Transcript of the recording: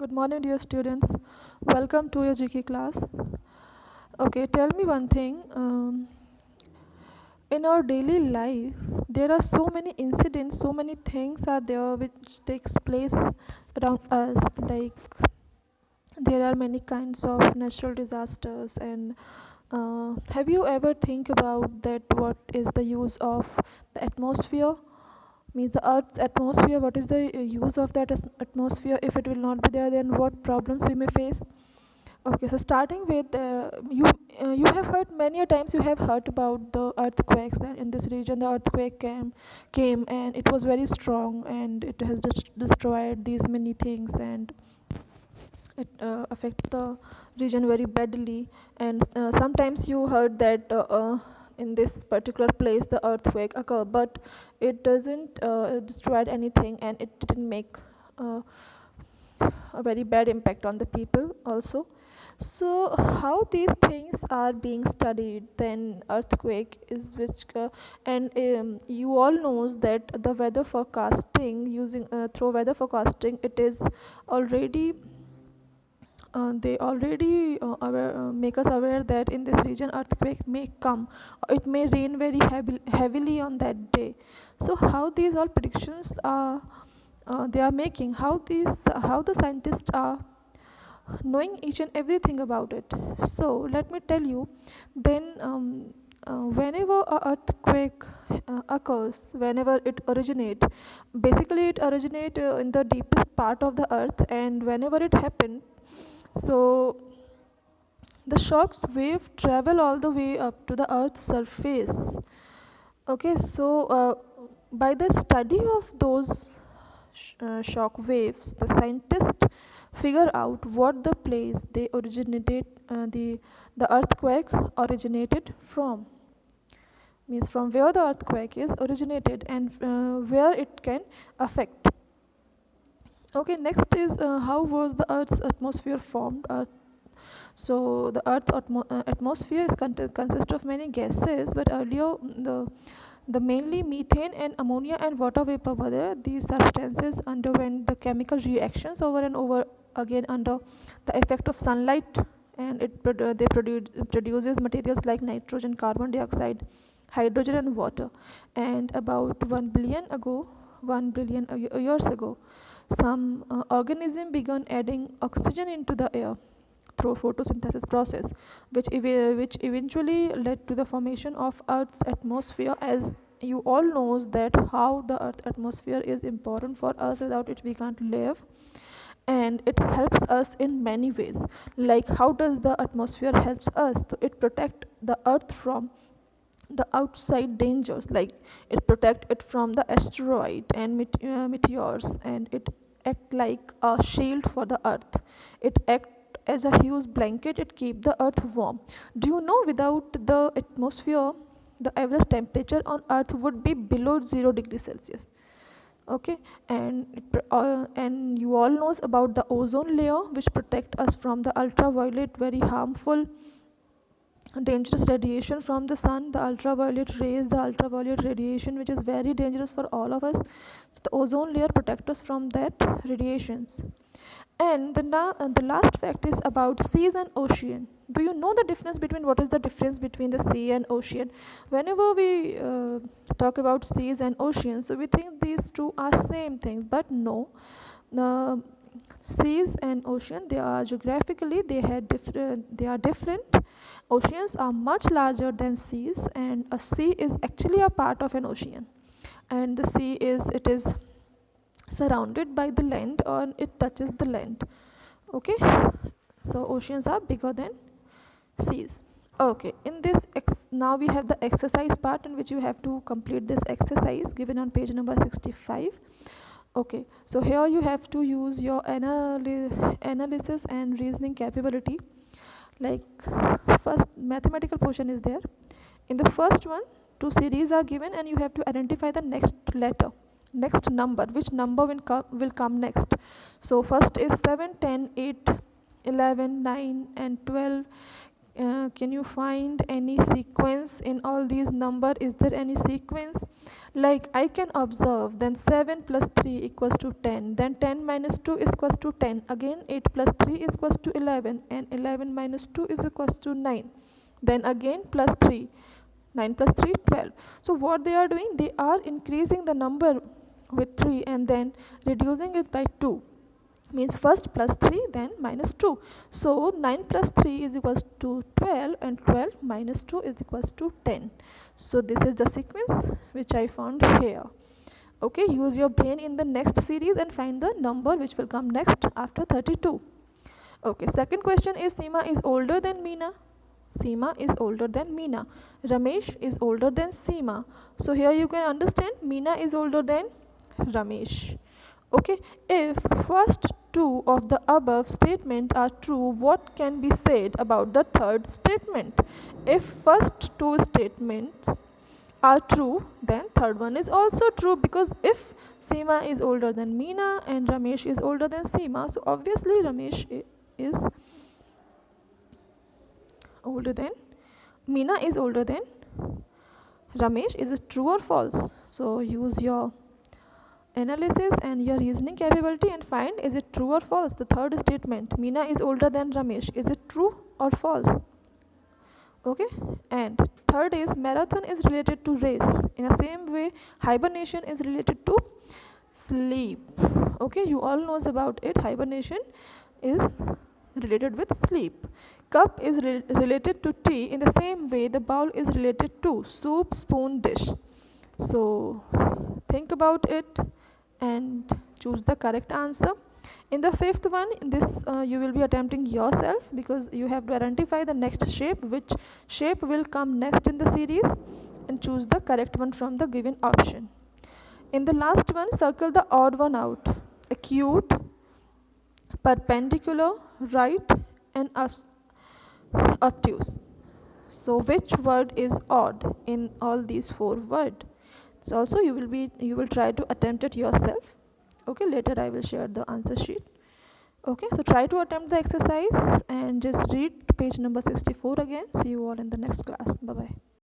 Good morning, dear students. Welcome to your GK class. Okay, tell me one thing. In our daily life, there are so many incidents, so many things are there which takes place around us. Like there are many kinds of natural disasters, and have you ever think about that? What is the use of the atmosphere? Means the Earth's atmosphere. What is the use of that atmosphere? If it will not be there, then what problems we may face? Okay, so starting with you have heard many a times you have heard about the earthquakes that in this region the earthquake came and it was very strong and it has destroyed these many things and it affects the region very badly. And sometimes you heard that in this particular place the earthquake occur, but it doesn't destroy anything and it didn't make uh, a very bad impact on the people also. So how these things are being studied, then earthquake is which and you all knows that the weather forecasting using through weather forecasting it is already they already make us aware that in this region earthquake may come, it may rain very heavily on that day. So how these all predictions are they are making, how the scientists are knowing each and everything about it. So let me tell you, then whenever a earthquake occurs, whenever it originate, basically it originate in the deepest part of the earth, and whenever it happened, so the shock's wave travel all the way up to the earth's surface. Okay, so by the study of those shock waves, the scientists figure out what the place they originated, the earthquake originated from. Means from where the earthquake is originated and where it can affect. Okay, next is how was the Earth's atmosphere formed? So the Earth atmosphere is consists of many gases, but earlier the mainly methane and ammonia and water vapor were there. These substances underwent the chemical reactions over and over again under the effect of sunlight, and they produces materials like nitrogen, carbon dioxide, hydrogen, and water. And about 1 billion years ago, some organism began adding oxygen into the air through photosynthesis process, which eventually led to the formation of Earth's atmosphere. As you all knows that how the Earth atmosphere is important for us, without it we can't live, and it helps us in many ways. Like how does the atmosphere helps us? So it protect the Earth from the outside dangers, like it protect it from the asteroid and meteors, and it act like a shield for the earth. It act as a huge blanket, it keep the earth warm. Do you know without the atmosphere the average temperature on earth would be below 0 degrees Celsius? Okay, and and you all knows about the ozone layer, which protect us from the ultraviolet very harmful dangerous radiation from the sun, the ultraviolet rays, the ultraviolet radiation, which is very dangerous for all of us. So the ozone layer protects us from that radiations. And the last fact is about seas and ocean. Do you know the difference between, what is the difference between the sea and ocean? Whenever we talk about seas and oceans, so we think these two are same things, but no. The seas and ocean, they are geographically they are different. Oceans are much larger than seas, and a sea is actually a part of an ocean, and the sea is, it is surrounded by the land, or it touches the land. Okay, so oceans are bigger than seas. Okay, in this now we have the exercise part in which you have to complete this exercise given on page number 65. Okay, so here you have to use your analysis and reasoning capability. Like first mathematical portion is there. In the first one, two series are given and you have to identify the next letter, next number, which number will come next. So first is 7, 10, 8, 11, 9 and 12 Can you find any sequence in all these number? Is there any sequence? Like I can observe, then 7 plus 3 equals to 10, then 10 minus 2 is equals to 10, again 8 plus 3 is equals to 11, and 11 minus 2 is equals to 9, then again plus 3, 9 plus 3 12. So what they are doing, they are increasing the number with 3 and then reducing it by 2, means first plus 3 then minus 2. So 9 plus 3 is equals to 12 and 12 minus 2 is equals to 10. So this is the sequence which I found here. Okay, use your brain in the next series and find the number which will come next after 32. Okay, second question is Seema is older than Meena. Seema is older than Meena. Ramesh is older than Seema. So here you can understand Meena is older than Ramesh. Okay, if first two of the above statement are true, what can be said about the third statement? If first two statements are true, then third one is also true, because if Seema is older than Meena and Ramesh is older than Seema, so obviously Ramesh is older than Meena is older than Ramesh. Is it true or false? So use your analysis and your reasoning capability and find, is it true or false? The third statement, Meena is older than Ramesh, is it true or false? Okay, and third is marathon is related to race. In the same way, hibernation is related to sleep. Okay, you all knows about it. Hibernation is related with sleep. Cup is related to tea. In the same way, the bowl is related to soup, spoon, dish. So think about it and choose the correct answer. In the fifth one, this you will be attempting yourself, because you have to identify the next shape, which shape will come next in the series, and choose the correct one from the given option. In the last one, circle the odd one out: acute, perpendicular, right, and obtuse. So which word is odd in all these four words? So also you will try to attempt it yourself. Okay, later I will share the answer sheet. Okay, so try to attempt the exercise and just read page number 64 again. See you all in the next class. Bye bye.